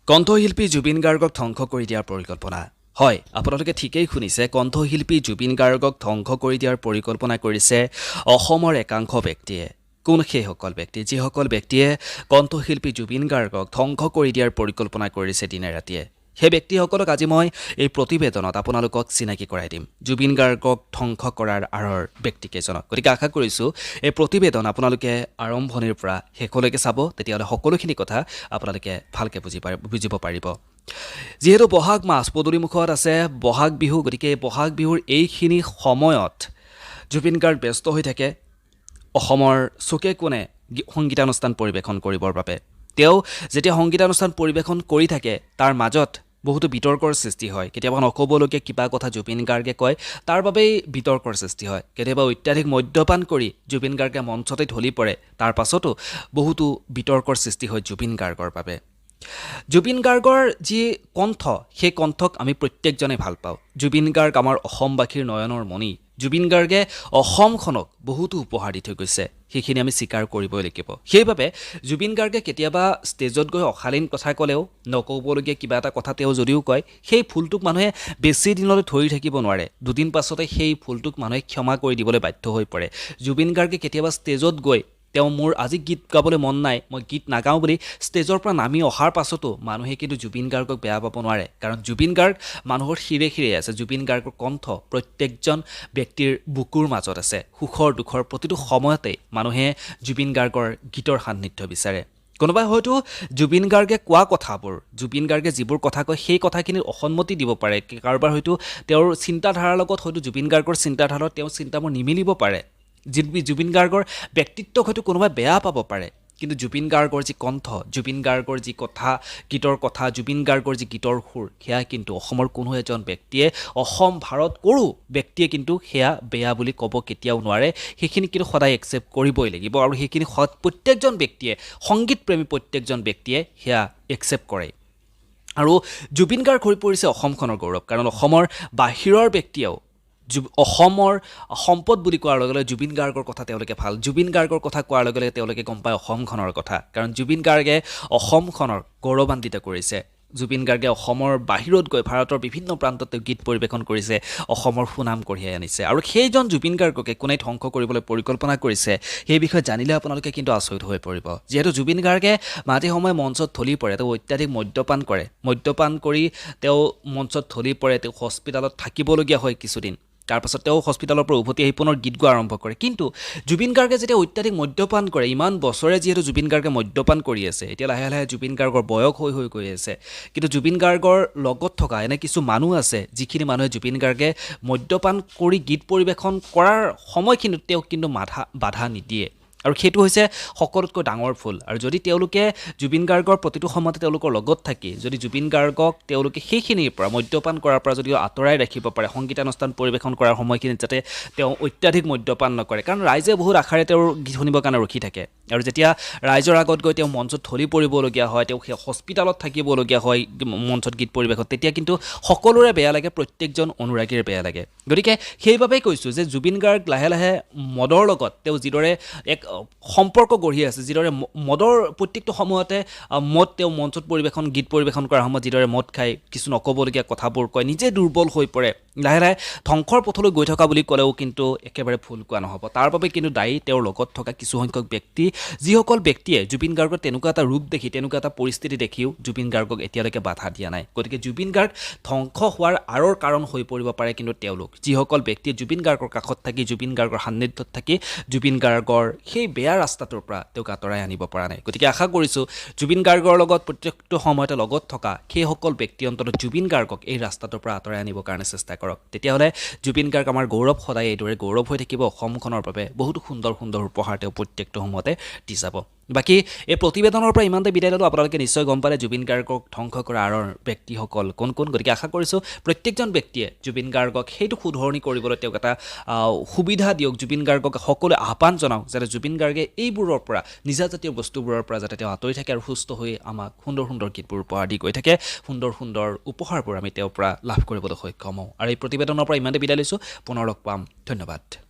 কণ্ঠশিল্পী জুবিন গাৰ্গক ধ্বংস কৰি দিয়াৰ পৰিকল্পনা হয় আপোনালোকে ঠিকই শুনিছে কণ্ঠশিল্পী জুবিন গাৰ্গক ধ্বংস কৰি দিয়াৰ পৰিকল্পনা কৰিছে অসমৰ একাংশ ব্যক্তিয়ে কোন সেইসকল ব্যক্তি যিসকল ব্যক্তিয়ে কণ্ঠশিল্পী জুবিন গাৰ্গক ধ্বংস কৰি দিয়াৰ পৰিকল্পনা কৰিছে দিনে ৰাতিয়ে সেই ব্যক্তিসকলক আজি মই এই প্ৰতিবেদনত আপোনালোকক চিনাকি কৰাই দিম জুবিন গাৰ্গক ধ্বংস কৰাৰ আঁৰৰ ব্যক্তিকেইজনক গতিকে আশা কৰিছোঁ এই প্ৰতিবেদন আপোনালোকে আৰম্ভণিৰ পৰা শেষলৈকে চাব তেতিয়াহ'লে সকলোখিনি কথা আপোনালোকে ভালকৈ বুজিব পাৰিব যিহেতু বহাগ মাহ পদূলিমুখত আছে বহাগ বিহু গতিকে বহাগ বিহুৰ এইখিনি সময়ত জুবিন গাৰ্গ ব্যস্ত হৈ থাকে অসমৰ চুকে কোণে সংগীতানুষ্ঠান পৰিৱেশন কৰিবৰ বাবে তেওঁ যেতিয়া সংগীতানুষ্ঠান পৰিৱেশন কৰি থাকে তাৰ মাজত বহুতো বিতৰ্কৰ সৃষ্টি হয় কেতিয়াবা নক'বলগীয়া কিবা কথা জুবিন গাৰ্গে কয় তাৰ বাবেই বিতৰ্কৰ সৃষ্টি হয় কেতিয়াবা অত্যাধিক মদ্যপান কৰি জুবিন গাৰ্গে মঞ্চতে ঢলি পৰে তাৰ পাছতো বহুতো বিতৰ্কৰ সৃষ্টি হয় জুবিন গাৰ্গৰ বাবে জুবিন গাৰ্গৰ যি কণ্ঠ সেই কণ্ঠক আমি প্ৰত্যেকজনে ভাল পাওঁ জুবিন গাৰ্গ আমাৰ অসমবাসীৰ নয়নৰ মণি জুবিন গাৰ্গে অসমখনক বহুতো উপহাৰ দি থৈ গৈছে সেইখিনি আমি স্বীকাৰ কৰিবই লাগিব সেইবাবে জুবিন গাৰ্গে কেতিয়াবা ষ্টেজত গৈ অশালীন কথা ক'লেও নক'বলগীয়া কিবা এটা কথা তেওঁ যদিও কয় সেই ফুলটোক মানুহে বেছি দিনলৈ ধৰি থাকিব নোৱাৰে দুদিন পাছতে সেই ফুলটোক মানুহে ক্ষমা কৰি দিবলৈ বাধ্য হৈ পৰে জুবিন গাৰ্গে কেতিয়াবা ষ্টেজত গৈ তেওঁ মোৰ আজি গীত গাবলৈ মন নাই মই গীত নাগাওঁ বুলি ষ্টেজৰ পৰা নামি অহাৰ পাছতো মানুহে কিন্তু জুবিন গাৰ্গক বেয়া পাব নোৱাৰে কাৰণ জুবিন গাৰ্গ মানুহৰ শিৰে শিৰে আছে জুবিন গাৰ্গৰ কণ্ঠ প্ৰত্যেকজন ব্যক্তিৰ বুকুৰ মাজত আছে সুখৰ দুখৰ প্ৰতিটো সময়তে মানুহে জুবিন গাৰ্গৰ গীতৰ সান্নিধ্য বিচাৰে কোনোবাই হয়তো জুবিন গাৰ্গে কোৱা কথাবোৰ জুবিন গাৰ্গে যিবোৰ কথা কয় সেই কথাখিনিৰ অসন্মতি দিব পাৰে কাৰোবাৰ হয়তো তেওঁৰ চিন্তাধাৰাৰ লগত হয়তো জুবিন গাৰ্গৰ চিন্তাধাৰাত তেওঁৰ চিন্তাবোৰ নিমিলিব পাৰে জুবিন গাৰ্গৰ ব্যক্তিত্বক হয়তো কোনোবাই বেয়া পাব পাৰে কিন্তু জুবিন গাৰ্গৰ যি কণ্ঠ জুবিন গাৰ্গৰ যি কথা গীতৰ কথা জুবিন গাৰ্গৰ যি গীতৰ সুৰ সেয়া কিন্তু অসমৰ কোনো এজন ব্যক্তিয়ে অসম ভাৰত কৰোঁ ব্যক্তিয়ে কিন্তু সেয়া বেয়া বুলি ক'ব কেতিয়াও নোৱাৰে সেইখিনি কিন্তু সদায় একচেপ্ট কৰিবই লাগিব আৰু সেইখিনি প্ৰত্যেকজন ব্যক্তিয়ে সংগীতপ্ৰেমী প্ৰত্যেকজন ব্যক্তিয়ে সেয়া একচেপ্ট কৰে আৰু জুবিন গাৰ্গ হৈ পৰিছে অসমখনৰ গৌৰৱ কাৰণ অসমৰ বাহিৰৰ ব্যক্তিয়েও অসমৰ সম্পদ বুলি কোৱাৰ লগে লগে জুবিন গাৰ্গৰ কথা তেওঁলোকে ভাল জুবিন গাৰ্গৰ কথা কোৱাৰ লগে লগে তেওঁলোকে গম পায় অসমখনৰ কথা কাৰণ জুবিন গাৰ্গে অসমখনৰ গৌৰৱান্বিত কৰিছে জুবিন গাৰ্গে অসমৰ বাহিৰত গৈ ভাৰতৰ বিভিন্ন প্ৰান্তত গীত পৰিৱেশন কৰিছে অসমৰ সুনাম কঢ়িয়াই আনিছে আৰু সেইজন জুবিন গাৰ্গকে কোনে ধ্বংস কৰিবলৈ পৰিকল্পনা কৰিছে সেই বিষয়ে জানিলে আপোনালোকে কিন্তু আচৰিত হৈ পৰিব যিহেতু জুবিন গাৰ্গে মাজে সময়ে মঞ্চত ঢলি পৰে তেওঁ অত্যাধিক মদ্যপান কৰি তেওঁ মঞ্চত ঢলি পৰে তেওঁ হস্পিটেলত থাকিবলগীয়া হয় কিছুদিন তাৰপাছত তেওঁ হস্পিটেলৰ পৰা উভতি আহি পুনৰ গীত গোৱা আৰম্ভ কৰে কিন্তু জুবিন গাৰ্গে যেতিয়া অত্যাধিক মদ্যপান কৰে ইমান বছৰে যিহেতু জুবিন গাৰ্গে মদ্যপান কৰি আছে এতিয়া লাহে লাহে জুবিন গাৰ্গৰ বয়স হৈ গৈ আছে কিন্তু জুবিন গাৰ্গৰ লগত থকা এনে কিছু মানুহ আছে যিখিনি মানুহে জুবিন গাৰ্গে মদ্যপান কৰি গীত পৰিৱেশন কৰাৰ সময়খিনিত তেওঁক কিন্তু বাধা নিদিয়ে আৰু সেইটো হৈছে সকলোতকৈ ডাঙৰ ফুল আৰু যদি তেওঁলোকে জুবিন গাৰ্গৰ প্ৰতিটো সময়তে তেওঁলোকৰ লগত থাকি যদি জুবিন গাৰ্গক তেওঁলোকে সেইখিনিৰ পৰা মদ্যপান কৰাৰ পৰা যদি আঁতৰাই ৰাখিব পাৰে সংগীতানুষ্ঠান পৰিৱেশন কৰাৰ সময়খিনিত যাতে তেওঁ অত্যাধিক মদ্যপান নকৰে কাৰণ ৰাইজে বহুত আশাৰে তেওঁৰ গীত শুনিবৰ কাৰণে ৰখি থাকে আৰু যেতিয়া ৰাইজৰ আগত গৈ তেওঁ মঞ্চত ঢলি পৰিবলগীয়া হয় তেওঁ সেই হস্পিটেলত থাকিবলগীয়া হয় মঞ্চত গীত পৰিৱেশন তেতিয়া কিন্তু সকলোৰে বেয়া লাগে প্ৰত্যেকজন অনুৰাগীৰ বেয়া লাগে গতিকে সেইবাবেই কৈছোঁ যে জুবিন গাৰ্গ লাহে লাহে মদৰ লগত তেওঁ যিদৰে এক সম্পৰ্ক গঢ়ি আছে যিদৰে মদৰ প্ৰত্যেকটো সময়তে মদ তেওঁ মঞ্চত গীত পৰিৱেশন কৰাৰ সময়ত যিদৰে মদ খাই কিছু নক'বলগীয়া কথাবোৰ কয় নিজে দুৰ্বল হৈ পৰে লাহে লাহে ধ্বংসৰ পথলৈ গৈ থকা বুলি ক'লেও কিন্তু একেবাৰে ভুল কোৱা নহ'ব তাৰ বাবে কিন্তু দায়ী তেওঁৰ লগত থকা কিছুসংখ্যক ব্যক্তি যিসকল ব্যক্তিয়ে জুবিন গাৰ্গৰ তেনেকুৱা এটা ৰূপ দেখি তেনেকুৱা এটা পৰিস্থিতি দেখিও জুবিন গাৰ্গক এতিয়ালৈকে বাধা দিয়া নাই গতিকে জুবিন গাৰ্গ ধ্বংস হোৱাৰ আঁৰৰ কাৰণ হৈ পৰিব পাৰে কিন্তু তেওঁলোক যিসকল ব্যক্তিয়ে জুবিন গাৰ্গৰ কাষত থাকি জুবিন গাৰ্গৰ সান্নিধ্যত থাকি জুবিন গাৰ্গৰ সেই বেয়া ৰাস্তাটোৰ পৰা তেওঁক আঁতৰাই আনিব পৰা নাই গতিকে আশা কৰিছোঁ জুবিন গাৰ্গৰ লগত প্ৰত্যেকটো সময়তে লগত থকা সেইসকল ব্যক্তি অন্তত জুবিন গাৰ্গক এই ৰাস্তাটোৰ পৰা আঁতৰাই আনিবৰ কাৰণে চেষ্টা কৰক তেতিয়াহ'লে জুবিন গাৰ্গ আমাৰ গৌৰৱ সদায় এইদৰে গৌৰৱ হৈ থাকিব অসমখনৰ বাবে বহুতো সুন্দৰ সুন্দৰ উপহাৰ তেওঁ প্ৰত্যেকটো সময়তে দি যাব বাকী এই প্ৰতিবেদনৰ পৰা ইমানতে বিদায় ল'লোঁ আপোনালোকে নিশ্চয় গম পালে জুবিন গাৰ্গক ধ্বংস কৰা আঁৰৰ ব্যক্তিসকল কোন গতিকে আশা কৰিছোঁ প্ৰত্যেকজন ব্যক্তিয়ে জুবিন গাৰ্গক সেইটো শুধৰণি কৰিবলৈ তেওঁক এটা সুবিধা দিয়ক জুবিন গাৰ্গক সকলোৱে আহ্বান জনাওক যাতে জুবিন গাৰ্গে এইবোৰৰ পৰা নিজাজাতীয় বস্তুবোৰৰ পৰা যাতে তেওঁ আঁতৰি থাকে আৰু সুস্থ হৈ আমাক সুন্দৰ সুন্দৰ গীতবোৰ উপহাৰ দি গৈ থাকে সুন্দৰ সুন্দৰ উপহাৰবোৰ আমি তেওঁৰ পৰা লাভ কৰিবলৈ সক্ষম হওঁ আৰু এই প্ৰতিবেদনৰ পৰা ইমানতে বিদায় লৈছোঁ পুনৰ লগ পাম ধন্যবাদ